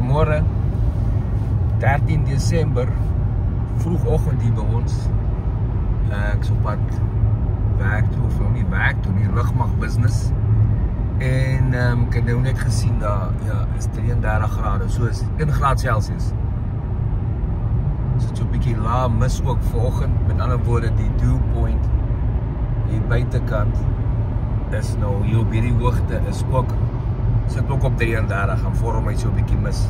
Goeiemorgen, 13 December, vroegoggend hier by ons. Ek is op pad werk toe, of nou nie werk toe nie, lugmag business. En ek het nou net gesien dat, ja, is 33 grade, so is 1 graad Celsius. So het so 'n bietjie laag mis ook vanoggend, met ander woorde die dew point hier buitekant is nou hier op hierdie hoogte is ook, sit ook op 33 en vorm hy so 'n bietjie mis.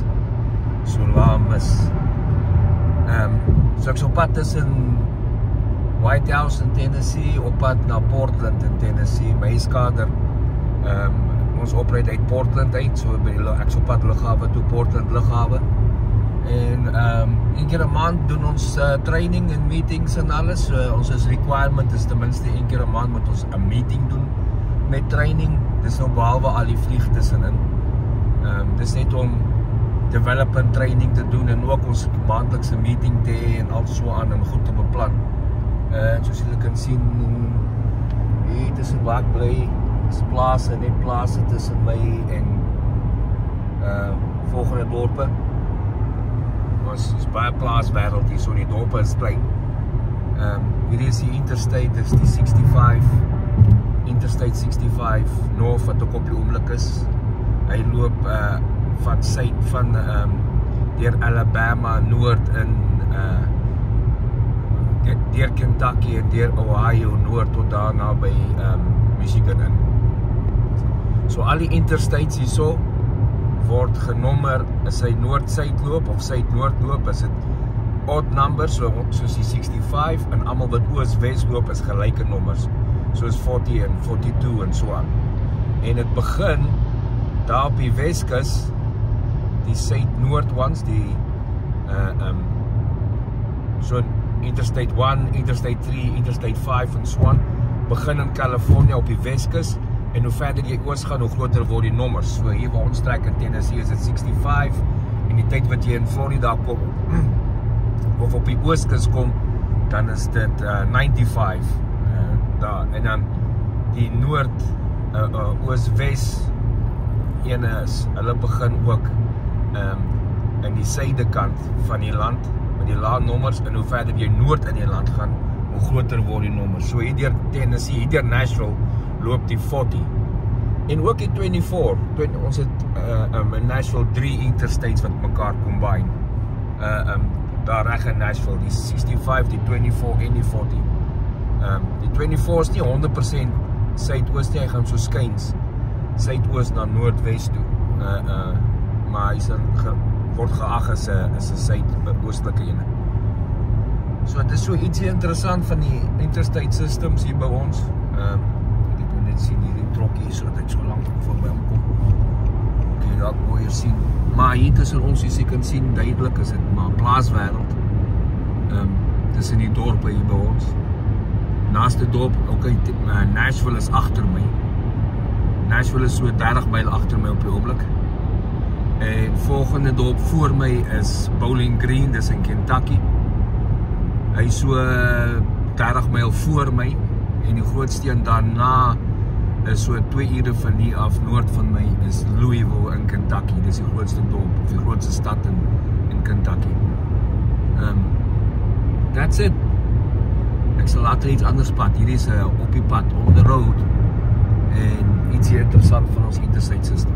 So laag mis. So ek is op pad tussen White House in Tennessee, op pad na Portland in Tennessee. My huiskader, ons operate uit Portland uit, so by die, ek is op pad lughawe toe, Portland lughawe. En 1 keer 'n maand doen ons training en meetings en alles. So ons is requirement is ten minste 1 keer 'n maand moet ons 'n meeting doen met training. Dis nou behalwe al die vlieg tussenin. Dis net om development training te doen en ook ons maandelikse meeting te hê en al so aan en goed te beplan. Soos julle kan sien, hier tussen waar ek bly, is plase, net plase tussen my en volgende dorpe. Ons is baie plaaswêreld hier, so die dorpe is klein. Hierdie is die interstate, is die 65, Interstate 65 North wat ook op die oomblik is. Hy loop van suid van deur Alabama noord in deur Kentucky en deur Ohio noord tot daarna by Michigan in. So al die interstates hierso word genommer, is hy noord-suid loop of suid-noord loop, is dit odd numbers, soos die 65 en almal wat oos-wes loop is gelyke nommers, soos 40 en 42 en so aan. En het begin daar op die Weskus, die suid-noord ones, die so Interstate 1, Interstate 3, Interstate 5 en so aan, begin in California op die Weskus, en hoe verder jy oos gaan, hoe groter word die nommers. So hier waar ons trek in Tennessee is dit 65, en die tyd wat jy in Florida kom, of op die ooskus kom, dan is dit 95, daar, en dan die noord, oos-wes ene is, hulle begin ook in die suidekant van die land, met die lae nommers, en hoe verder jy noord in die land gaan, hoe groter word die nommers. So hier deur Tennessee, hier deur Nashville, loop die 40. En ook die 24, ons het in Nashville 3 interstates wat mekaar combine. Daar reg in Nashville, die 65, die 24 en die 40. Die 24 is nie 100% suidoos nie, hy gaan so skuins suidoos na noordwes toe. Maar hy word geag as 'n suidoostelike ene. So dit is so ietsie interessant van die interstate systems hier by ons. Ek moet net sien hierdie trokkie so dat ek so lank voorby hom kom. Okay, daar kan jy sien. Maar hier tussen ons, as jy kan sien, duidelik is dit maar plaaswêreld. Tussen die dorpe hier by ons. Naaste dorp, okay, Nashville is agter my. Nashville is so 30 myl agter my op die oomblik. En volgende dorp voor my is Bowling Green, dis in Kentucky. Hy is so 30 myl voor my. En die grootste een daarna is so 2 ure van hier af noord van my is Louisville in Kentucky. Dis die grootste dorp, of die grootste stad in Kentucky. That's it. Ek sal later iets anders pad. Hierdie is op die pad, on the road. En iets hier interessant van ons interstate system.